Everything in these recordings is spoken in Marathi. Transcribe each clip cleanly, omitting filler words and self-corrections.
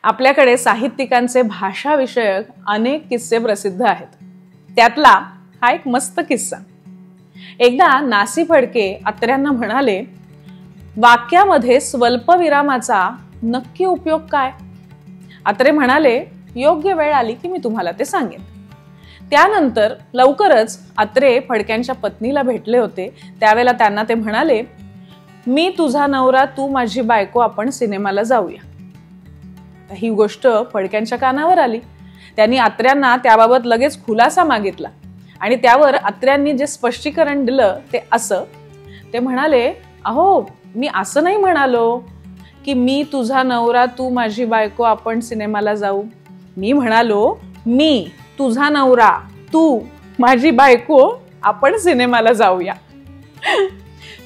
आपल्याकडे साहित्यिकांचे भाषा विषयक अनेक किस्से प्रसिद्ध आहेत. त्यातला हा एक मस्त किस्सा. एकदा नासी फडके अत्र्यांना म्हणाले, वाक्यामध्ये स्वल्पविरामाचा नक्की उपयोग काय? अत्रे म्हणाले, योग्य वेळ आली की मी तुम्हाला ते सांगेन. त्यानंतर लवकरच अत्रे फडक्यांच्या पत्नीला भेटले होते. त्यावेळेला त्यांना ते म्हणाले, मी तुझा नवरा तू माझी बायको, आपण सिनेमाला जाऊया. ही गोष्ट फडक्यांच्या कानावर आली. त्यांनी अत्र्यांना त्याबाबत लगेच खुलासा मागितला आणि त्यावर अत्र्यांनी जे स्पष्टीकरण दिलं ते असं. ते म्हणाले, अहो मी असं नाही म्हणालो की मी तुझा नवरा तू माझी बायको, आपण सिनेमाला जाऊ. मी म्हणालो, मी तुझा नवरा तू माझी बायको, आपण सिनेमाला जाऊया.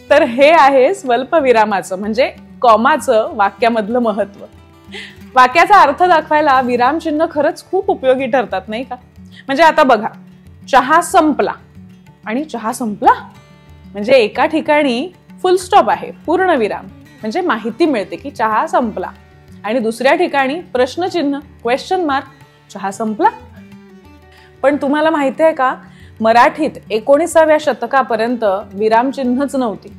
तर हे आहे स्वल्पविरामाचं म्हणजे कॉमाचं वाक्यामधलं महत्व. वाक्याचा अर्थ दाखवायला विरामचिन्ह खरंच खूप उपयोगी ठरतात, नाही का? म्हणजे आता बघा, चहा संपला आणि चहा संपला म्हणजे एका ठिकाणी फुल स्टॉप आहे, पूर्ण विराम, म्हणजे माहिती मिळते की चहा संपला. आणि दुसऱ्या ठिकाणी प्रश्नचिन्ह, क्वेश्चन मार्क, चहा संपला. पण तुम्हाला माहिती आहे का, मराठीत 19व्या शतकापर्यंत विरामचिन्हच नव्हती.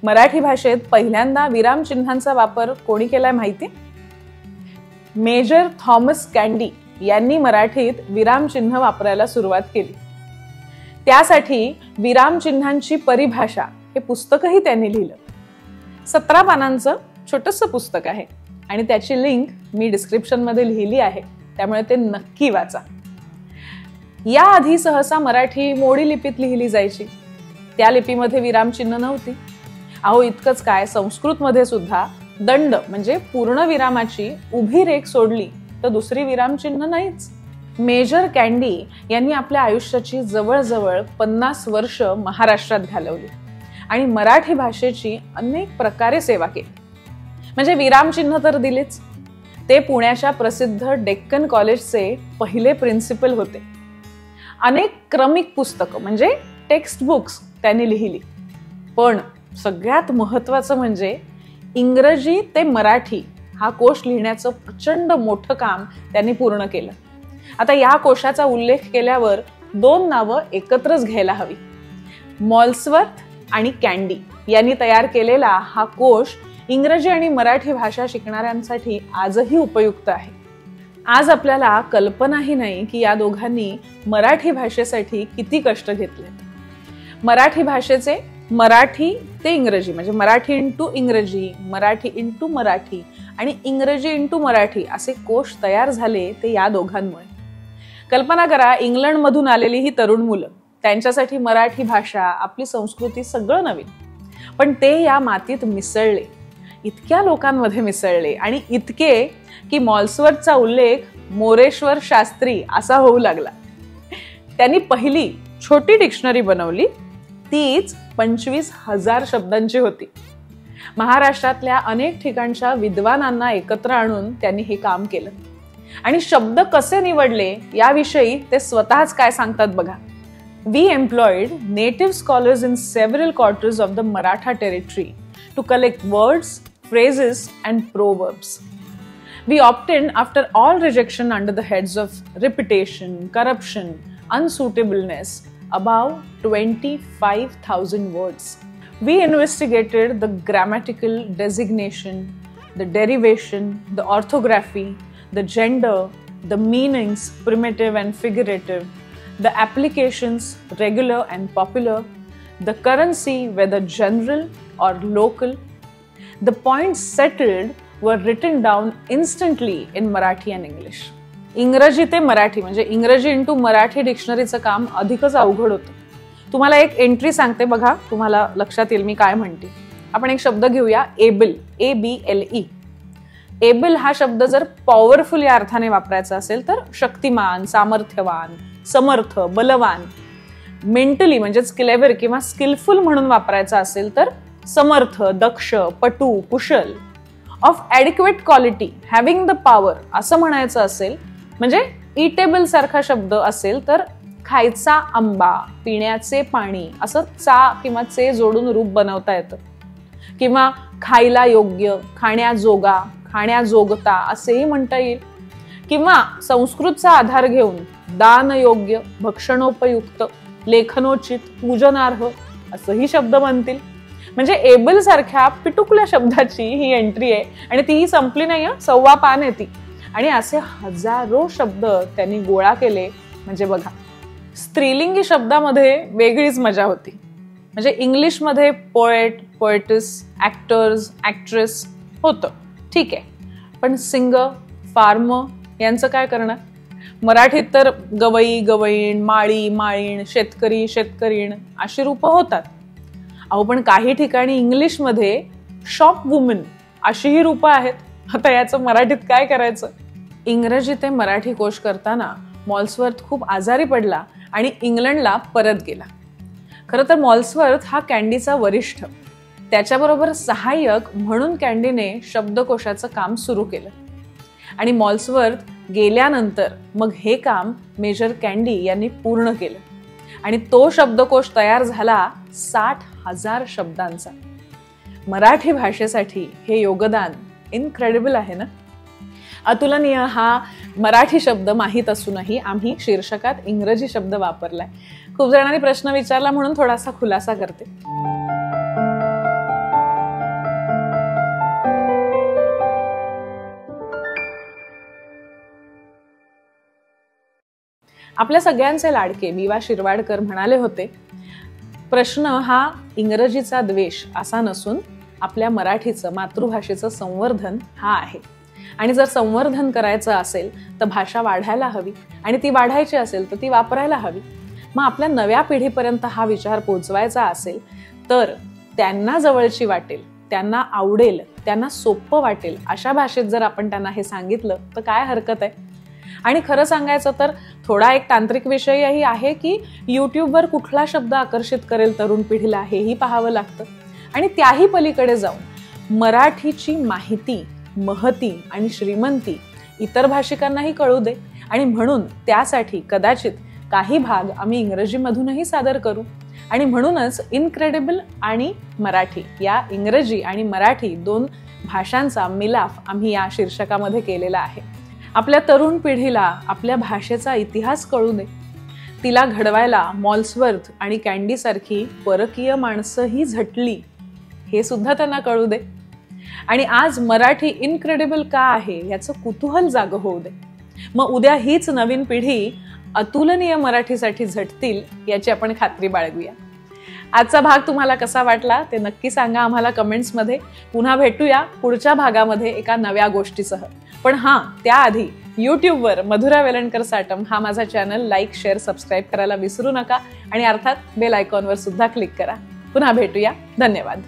मराठी भाषेत पहिल्यांदा विरामचिन्हांचा वापर कोणी केलाय माहिती? मेजर थॉमस कॅन्डी यांनी मराठीत विरामचिन्ह वापरायला सुरुवात केली. त्यासाठी विरामचिन्हांची परिभाषा हे पुस्तकही त्यांनी लिहिलं. 17 पानांचं छोटंसं पुस्तक आहे आणि त्याची लिंक मी डिस्क्रिप्शन मध्ये लिहिली आहे, त्यामुळे ते नक्की वाचा. याआधी सहसा मराठी मोडी लिपीत लिहिली जायची. त्या लिपीमध्ये विरामचिन्ह नव्हती. अहो इतकंच काय, संस्कृत मध्ये सुद्धा दंड म्हणजे पूर्ण विरामाची उभी रेख सोडली तर दुसरी विरामचिन्ह नाहीच. मेजर कॅन्डी यांनी आपल्या आयुष्याची जवळजवळ 50 वर्ष महाराष्ट्रात घालवली आणि मराठी भाषेची अनेक प्रकारे सेवा केली. म्हणजे विरामचिन्ह तर दिलेच, ते पुण्याच्या प्रसिद्ध डेक्कन कॉलेजचे पहिले प्रिन्सिपल होते. अनेक क्रमिक पुस्तकं म्हणजे टेक्स्ट बुक्स त्यांनी लिहिली. पण सगळ्यात महत्वाचं म्हणजे इंग्रजी ते मराठी हा कोश लिहिण्याचं प्रचंड मोठं काम त्यांनी पूर्ण केलं. आता या कोशाचा उल्लेख केल्यावर 2 नावं एकत्रच घ्यायला हवी. मॉल्सवर्थ आणि कॅन्डी यांनी तयार केलेला हा कोश इंग्रजी आणि मराठी भाषा शिकणाऱ्यांसाठी आजही उपयुक्त आहे. आज आपल्याला कल्पनाही नाही की या दोघांनी मराठी भाषेसाठी किती कष्ट घेतले. मराठी भाषेचे मराठी ते इंग्रजी म्हणजे मराठी इंटू इंग्रजी, मराठी इंटू मराठी आणि इंग्रजी इंटू मराठी असे कोश तयार झाले ते या दोघांमुळे. कल्पना करा, इंग्लंडमधून आलेली ही तरुण मुलं, त्यांच्यासाठी मराठी भाषा, आपली संस्कृती सगळं नवीन. पण ते या मातीत मिसळले, इतक्या लोकांमध्ये मिसळले आणि इतके की मॉल्सवर्थचा उल्लेख मोरेश्वर शास्त्री असा होऊ लागला. त्यांनी पहिली छोटी डिक्शनरी बनवली, तीच 25,000 शब्दांची होती. महाराष्ट्रातल्या अनेक ठिकाणच्या विद्वानांना एकत्र आणून त्यांनी हे काम केलं. आणि शब्द कसे निवडले याविषयी ते स्वतःच काय सांगतात बघा. We employed native scholars in several quarters of the Maratha territory to collect words, phrases and proverbs. We obtained, after all rejection under the heads of repetition, corruption, unsuitableness, above 25,000 words. We investigated the grammatical designation, the derivation, the orthography, the gender, the meanings, primitive and figurative, the applications, regular and popular, the currency, whether general or local. The points settled were written down instantly in Marathi and English. इंग्रजी ते मराठी म्हणजे इंग्रजी इंटू मराठी डिक्शनरीचं काम अधिकच अवघड होतं. तुम्हाला एक एंट्री सांगते बघा, तुम्हाला लक्षात येईल मी काय म्हणते. आपण एक शब्द घेऊया, एबल, ABLE. एबल हा शब्द जर पॉवरफुल या अर्थाने वापरायचा असेल तर शक्तिमान, सामर्थ्यवान, समर्थ, बलवान. मेंटली म्हणजेच क्लेवर किंवा स्किलफुल म्हणून वापरायचा असेल तर समर्थ, दक्ष, पटू, कुशल. Of adequate quality, having the power असं म्हणायचं असेल म्हणजे इटेबल सारखा शब्द असेल तर खायचा आंबा, पिण्याचे पाणी असं चा किंवा चे जोडून रूप बनवता येतं. किंवा खायला योग्य, खाण्याजोगा, खाण्याजोगता असेही म्हणता येईल, किंवा संस्कृतचा आधार घेऊन दानयोग्य, भक्षणोपयुक्त, लेखनोचित, पूजनार्ह असंही शब्द बनतील. म्हणजे एबल सारख्या पिटुकल्या शब्दाची ही एंट्री आहे आणि तीही संपली नाही, 1.25 पान आहे ती. आणि असे हजारो शब्द त्यांनी गोळा केले. म्हणजे बघा, स्त्रीलिंगी शब्दामध्ये वेगळीच मजा होती. म्हणजे इंग्लिशमध्ये पोएट, पोएटिस, ऍक्टर्स, ऍक्ट्रेस होतं, ठीक आहे, पण सिंगर, फार्मर यांचं काय करणार? मराठीत तर गवई, गवईण, माळी, माळीण, शेतकरी, शेतकरीण अशी रूपं होतात. अहो, पण काही ठिकाणी इंग्लिशमध्ये शॉप वुमन अशीही रूपं आहेत. आता याचं मराठीत काय करायचं? इंग्रजी ते मराठी कोश करताना मॉल्सवर्थ खूप आजारी पडला आणि इंग्लंडला परत गेला. खरं तर मॉल्सवर्थ हा कॅन्डीचा वरिष्ठ, त्याच्याबरोबर सहाय्यक म्हणून कॅन्डीने शब्दकोशाचं काम सुरू केलं. आणि मॉल्सवर्थ गेल्यानंतर मग हे काम मेजर कॅन्डी यांनी पूर्ण केलं आणि तो शब्दकोश तयार झाला 60,000 शब्दांचा. मराठी भाषेसाठी हे योगदान इनक्रेडिबल आहे ना. अतुलनीय हा मराठी शब्द माहीत असूनही आम्ही शीर्षकात इंग्रजी शब्द वापरलाय. खूप जणांनी प्रश्न विचारला म्हणून थोडासा खुलासा करते. आपल्या सगळ्यांचे लाडके विवा शिरवाडकर म्हणाले होते, प्रश्न हा इंग्रजीचा द्वेष असा नसून आपल्या मराठीचं, मातृभाषेचं संवर्धन हा आहे. आणि जर संवर्धन करायचं असेल तर भाषा वाढायला हवी आणि ती वाढायची असेल तर ती वापरायला हवी. मग आपल्या नव्या पिढीपर्यंत हा विचार पोहोचवायचा असेल तर त्यांना जवळची वाटेल, त्यांना आवडेल, त्यांना सोपं वाटेल अशा भाषेत जर आपण त्यांना हे सांगितलं तर काय हरकत आहे. आणि खरं सांगायचं तर थोडा एक तांत्रिक विषयही आहे की यूट्यूबवर कुठला शब्द आकर्षित करेल तरुण पिढीला हेही पाहावं लागतं. आणि त्याही पलीकडे जाऊन मराठीची माहिती, महती आणि श्रीमंती इतर भाषिकांनाही कळू दे. आणि म्हणून त्यासाठी कदाचित काही भाग आम्ही इंग्रजीमधूनही सादर करू. आणि म्हणूनच इनक्रेडिबल आणि मराठी या इंग्रजी आणि मराठी 2 भाषांचा मिलाफ आम्ही या शीर्षकामध्ये केलेला आहे. आपल्या तरुण पिढीला आपल्या भाषेचा इतिहास कळू दे. तिला घडवायला मॉल्सवर्थ आणि कॅन्डी सारखी परकीय माणसंही झटली हे सुद्धा त्यांना कळू दे. आणि आज मराठी इनक्रेडिबल का आहे याचं कुतूहल जागं होऊ दे. मग उद्या हीच नवीन पिढी अतुलनीय मराठीसाठी झटतील याची आपण खात्री बाळगूया. आजचा भाग तुम्हाला कसा वाटला ते नक्की सांगा आम्हाला कमेंट्समध्ये. पुन्हा भेटूया पुढच्या भागामध्ये एका नव्या गोष्टीसह. पण हां, त्याआधी यूट्यूबवर मधुरा वेलणकर साटम हा माझा चॅनल लाईक, शेअर, सबस्क्राईब करायला विसरू नका. आणि अर्थात बेल आयकॉनवर सुद्धा क्लिक करा. पुन्हा भेटूया. धन्यवाद.